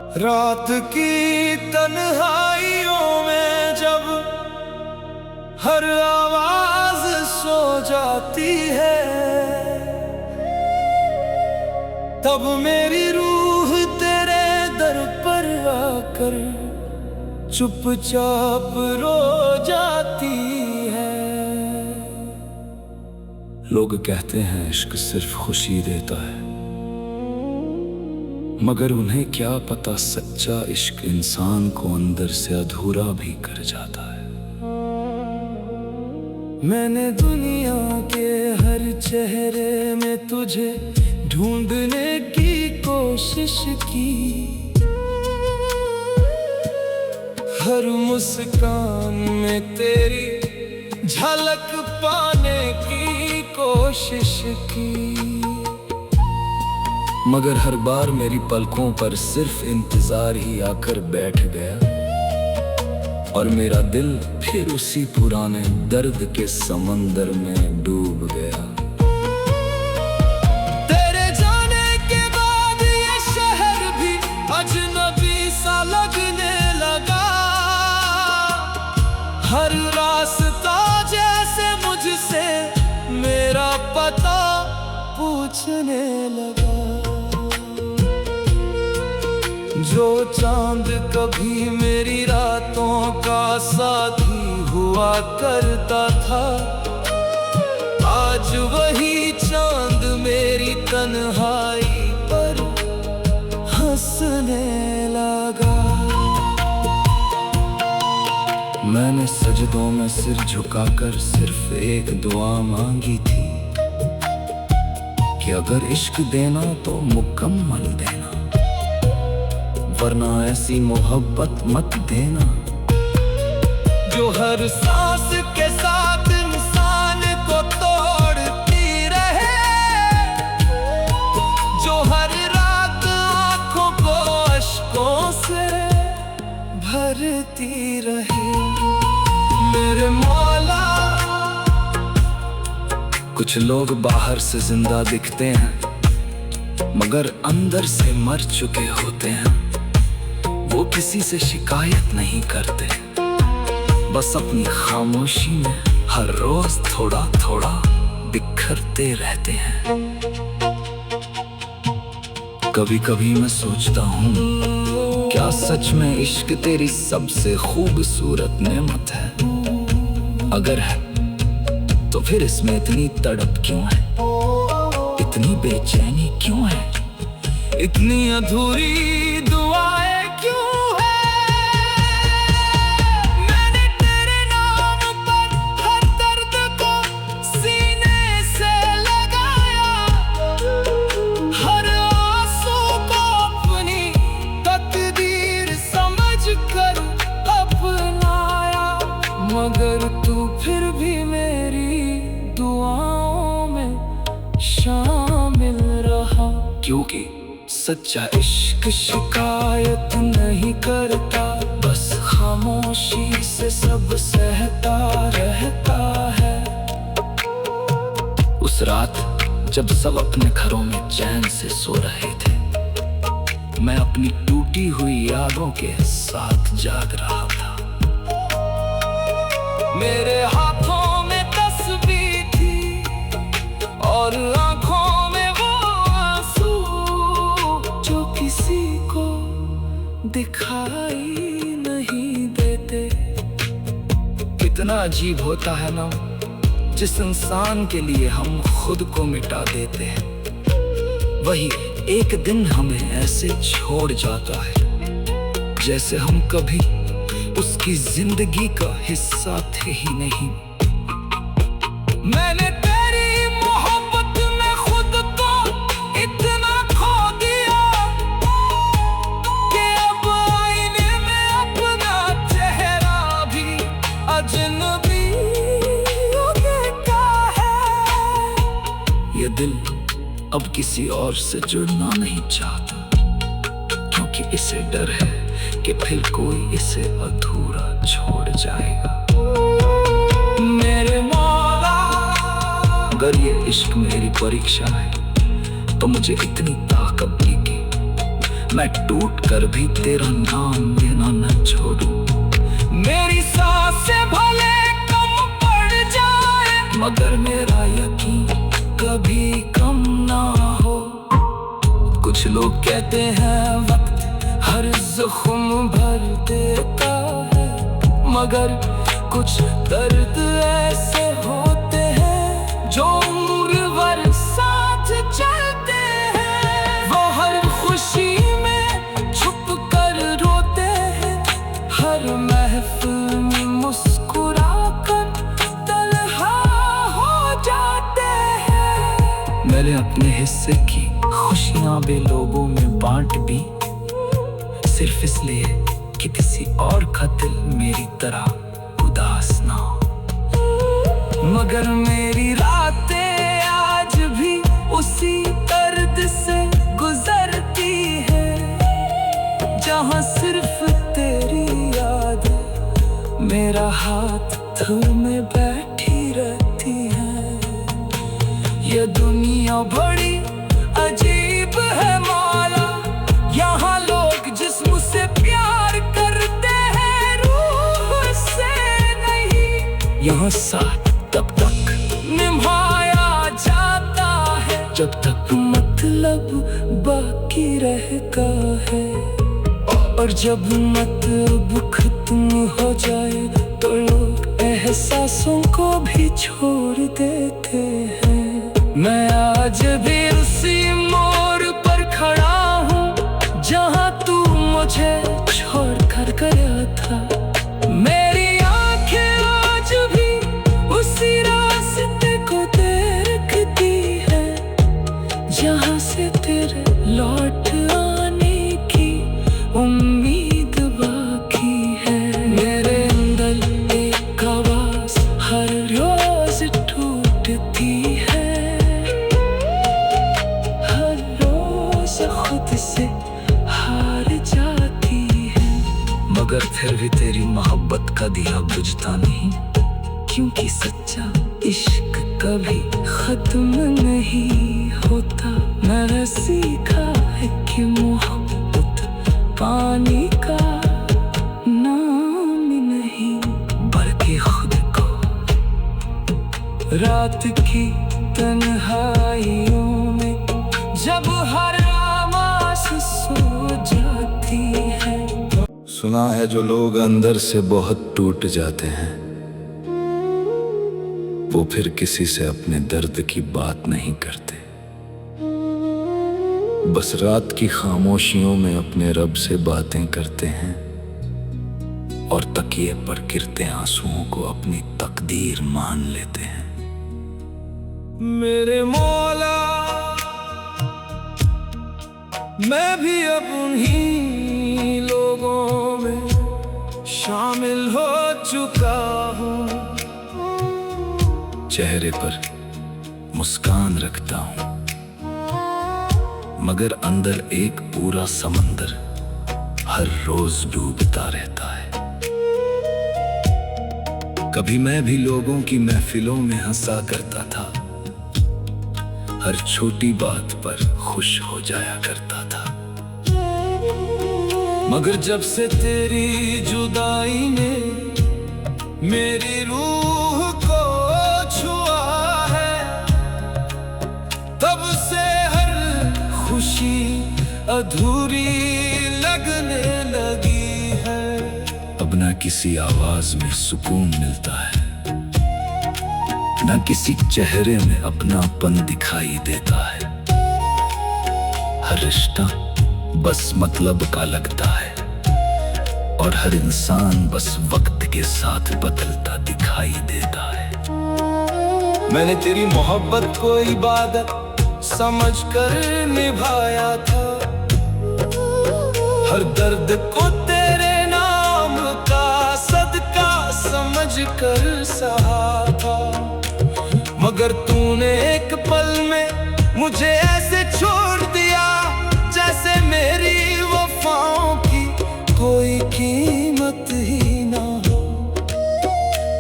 रात की तन्हाइयों में जब हर आवाज सो जाती है, तब मेरी रूह तेरे दर पर आकर चुपचाप रो जाती है। लोग कहते हैं इश्क सिर्फ खुशी देता है, मगर उन्हें क्या पता सच्चा इश्क इंसान को अंदर से अधूरा भी कर जाता है। मैंने दुनिया के हर चेहरे में तुझे ढूंढने की कोशिश की, हर मुस्कान में तेरी झलक पाने की कोशिश की, मगर हर बार मेरी पलकों पर सिर्फ इंतजार ही आकर बैठ गया और मेरा दिल फिर उसी पुराने दर्द के समंदर में डूब गया। तेरे जाने के बाद ये शहर भी अजनबी सा लगने लगा, हर रास्ता जैसे मुझसे मेरा पता पूछने लगा। जो चांद कभी मेरी रातों का साथी हुआ करता था, आज वही चांद मेरी तन्हाई पर हंसने लगा। मैंने सजदों में सिर झुकाकर सिर्फ एक दुआ मांगी थी कि अगर इश्क देना तो मुकम्मल देना, वरना ऐसी मोहब्बत मत देना जो हर सांस के साथ इंसान को तोड़ती रहे, जो हर रात आंखों को अश्कों से भरती रहे। मेरे मौला, कुछ लोग बाहर से जिंदा दिखते हैं मगर अंदर से मर चुके होते हैं। वो किसी से शिकायत नहीं करते, बस अपनी खामोशी में हर रोज थोड़ा थोड़ा बिखरते रहते हैं। कभी कभी मैं सोचता हूँ, क्या सच में इश्क तेरी सबसे खूबसूरत नेमत है? अगर है तो फिर इसमें इतनी तड़प क्यों है, इतनी बेचैनी क्यों है, इतनी अधूरी दुआएं मगर तू फिर भी मेरी दुआओं में शामिल रहा। क्योंकि सच्चा इश्क शिकायत नहीं करता, बस खामोशी से सब सहता रहता है। उस रात जब सब अपने घरों में चैन से सो रहे थे, मैं अपनी टूटी हुई यादों के साथ जाग रहा था। मेरे हाथों में तस्बीह थी और आंखों में वो आंसू जो किसी को दिखाई नहीं देते। कितना अजीब होता है ना, जिस इंसान के लिए हम खुद को मिटा देते हैं, वही एक दिन हमें ऐसे छोड़ जाता है जैसे हम कभी उसकी जिंदगी का हिस्सा थे ही नहीं। मैंने तेरी मोहब्बत में खुद को इतना खो दिया कि अब आईने में अपना चेहरा भी अजनबी देखता है। ये दिल अब किसी और से जुड़ना नहीं चाहता, क्योंकि इसे डर है कि फिर कोई इसे अधूरा छोड़ जाएगा। मेरे मौला, अगर ये इश्क मेरी परीक्षा है तो मुझे इतनी ताकत दी कि मैं टूट कर भी तेरा नाम लेना न छोड़ूं। मेरी सांसें भले कम पड़ जाए, मगर मेरा यकीन कभी कम ना हो। कुछ लोग कहते हैं वक्त हर जख्म भर देता है, मगर कुछ दर्द ऐसे होते हैं जो उम्र भर साथ चलते हैं। वो हर खुशी में छुप कर रोते हैं, हर महफिल में मुस्कुरा कर तन्हा हो जाते हैं। मैंने अपने हिस्से की खुशियां भी लोगों में बांट भी, सिर्फ इसलिए कि किसी और का दिल मेरी तरह उदास ना हो। मगर मेरी रातें आज भी उसी दर्द से गुजरती है, जहां सिर्फ तेरी याद मेरा हाथ थामे बैठी रहती है। ये दुनिया बड़ी अजीब है मौला, यहाँ लोग जिस्म से प्यार करते हैं, रूह से नहीं। यहाँ साथ तब तक निभाया जाता है जब तक मतलब बाकी रहता है, और जब मतलब खत्म हो जाए तो लोग एहसासों को भी छोड़ देते हैं। मैं आज भी उसी मोड़ पर खड़ा हूँ जहाँ तू मुझे छोड़ कर गया था। मेरी आंखें आज भी उसी रास्ते को देखती है, जहाँ से तेरे लौट आने की उम्मीद बाकी है। मेरे अंदर एक आवाज हर रोज टूटती है, हर रोज खुद से हार जाती है। मगर फिर भी तेरी मोहब्बत का दिया बुझता नहीं, क्योंकि सच्चा इश्क कभी खत्म नहीं होता। मैंने सीखा है कि मोहब्बत पानी का नाम नहीं, बल्कि खुद को रात की तन्हाइयों में जब हर आवाज़ सो जाती है। सुना है जो लोग अंदर से बहुत टूट जाते हैं, वो फिर किसी से अपने दर्द की बात नहीं करते, बस रात की खामोशियों में अपने रब से बातें करते हैं, और तकिए पर गिरते आंसुओं को अपनी तकदीर मान लेते हैं। मेरे मौला, मैं भी अब उन्हीं लोगों में शामिल हो चुका हूँ। चेहरे पर मुस्कान रखता हूँ, मगर अंदर एक पूरा समंदर हर रोज डूबता रहता है। कभी मैं भी लोगों की महफिलों में हंसा करता था, हर छोटी बात पर खुश हो जाया करता था। मगर जब से तेरी जुदाई ने मेरी रूह को छुआ है, तब से हर खुशी अधूरी लगने लगी है। अब ना किसी आवाज में सुकून मिलता है, ना किसी चेहरे में अपनापन दिखाई देता है। हर रिश्ता बस मतलब का लगता है, और हर इंसान बस वक्त के साथ बदलता दिखाई देता है। मैंने तेरी मोहब्बत को इबादत समझकर निभाया था, हर दर्द को तेरे नाम का सदका समझकर सहा था। मगर तूने एक पल में मुझे ऐसे छोड़ दिया, जैसे मेरी वफाओं की कोई कीमत ही ना हो।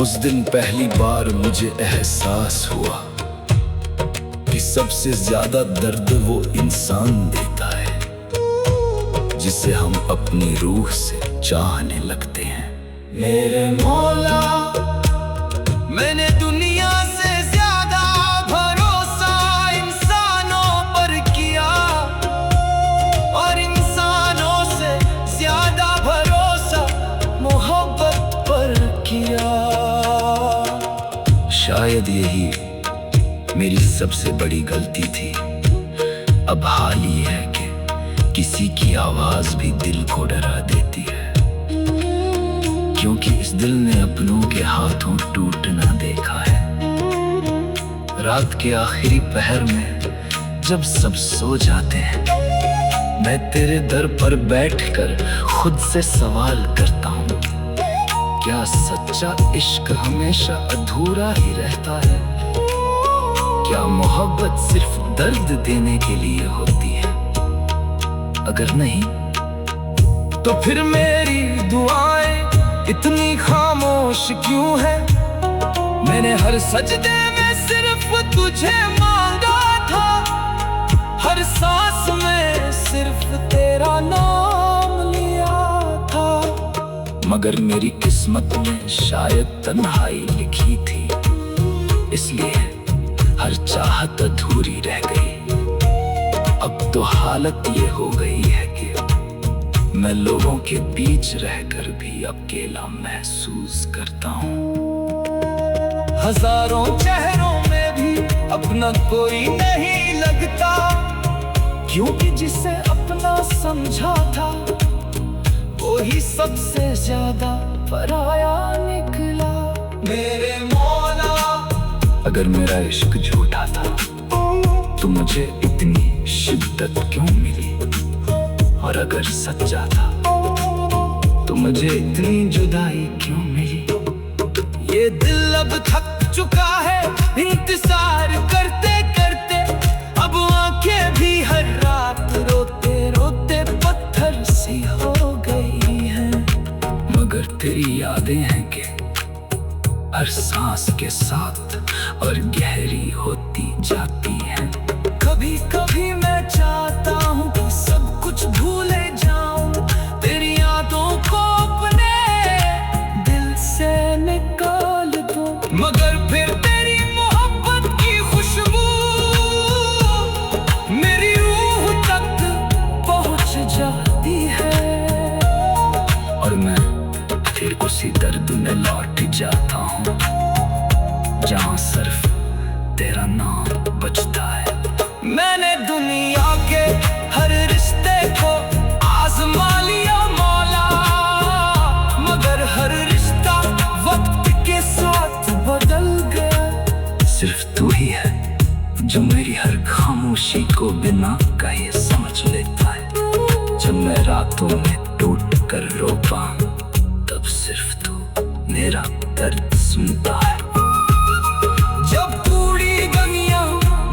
उस दिन पहली बार मुझे एहसास हुआ कि सबसे ज्यादा दर्द वो इंसान देता है जिसे हम अपनी रूह से चाहने लगते हैं। मेरे मौला, मैंने दुनिया से ज्यादा भरोसा इंसानों पर किया और इंसानों से ज्यादा भरोसा मोहब्बत पर किया। शायद यही मेरी सबसे बड़ी गलती थी। अब हाल ये है कि किसी की आवाज भी दिल को डरा देती है, क्योंकि इस दिल ने अपनों के हाथों टूटना देखा है। रात के आखिरी पहर में जब सब सो जाते हैं, मैं तेरे दर पर बैठकर खुद से सवाल करता हूँ, क्या सच्चा इश्क हमेशा अधूरा ही रहता है? क्या मोहब्बत सिर्फ दर्द देने के लिए होती है? अगर नहीं तो फिर मेरी दुआएं इतनी खामोश क्यों है? मैंने हर सजदे में सिर्फ तुझे मांगा था, हर सांस में सिर्फ तेरा नाम लिया था। मगर मेरी किस्मत में शायद तन्हाई लिखी थी, इसलिए हर चाहत अधूरी रह गई। अब तो हालत ये हो गई है कि मैं लोगों के बीच रहकर भी अकेला महसूस करता हूँ। हजारों चेहरों में भी अपना कोई नहीं लगता, क्योंकि जिसे अपना समझा था वो ही सबसे ज्यादा पराया निकला। मेरे मौला, अगर मेरा इश्क झूठा था तो मुझे इतनी शिद्दत क्यों मिली? और अगर सच्चा था तो मुझे इतनी जुदाई क्यों मिली? ये दिल अब थक चुका है इंतजार करते करते, अब आंखें भी हर रात रोते रोते पत्थर सी हो गई हैं। मगर तेरी यादें हैं कि हर सांस के साथ और गहरी होती जाती हैं। कभी कभी मैं चाहता हूँ कि सब कुछ भूले जाऊं, तेरी यादों को अपने दिल से निकाल दूं, मगर फिर तेरी मोहब्बत की खुशबू मेरी रूह तक पहुँच जाती है। और मैं फिर उसी दर्द में लौट जाता हूँ जहाँ सिर्फ तेरा नाम बचता है। मैंने दुनिया के हर रिश्ते को आजमा लिया मौला, मगर हर रिश्ता वक्त के साथ बदल गया। सिर्फ तू ही है जो मेरी हर खामोशी को बिना कहे समझ लेता है। जब मैं रातों में टूट कर रो पाऊं, तब सिर्फ तू मेरा दर्द सुनता है। जब पूरी दुनिया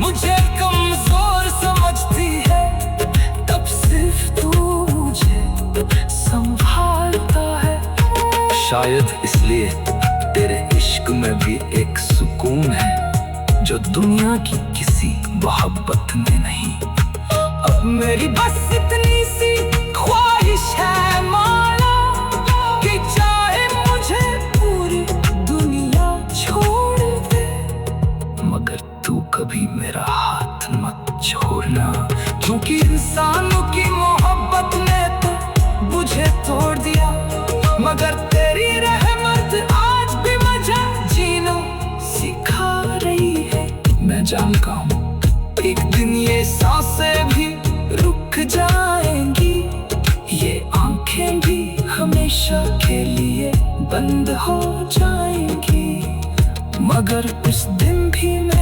मुझे कमजोर समझती है, तब सिर्फ तू मुझे संभालता है। शायद इसलिए तेरे इश्क में भी एक सुकून है जो दुनिया की किसी मोहब्बत में नहीं। अब मेरी बस इतनी सी ख्वाहिश है मौला कि चाहे मुझे पूरी दुनिया छोड़ दे, मगर तू कभी मेरा हाथ मत छोड़ना, क्योंकि इंसानों की मोहब्बत ने तो मुझे तोड़ दिया, मगर तेरी रहमत आज भी मुझे जीना सिखा रही है। मैं जानता हूँ एक दिन ये सांसें भी रुक जाएंगी, ये आंखें भी हमेशा के लिए बंद हो जाएंगी, मगर उस दिन भी मैं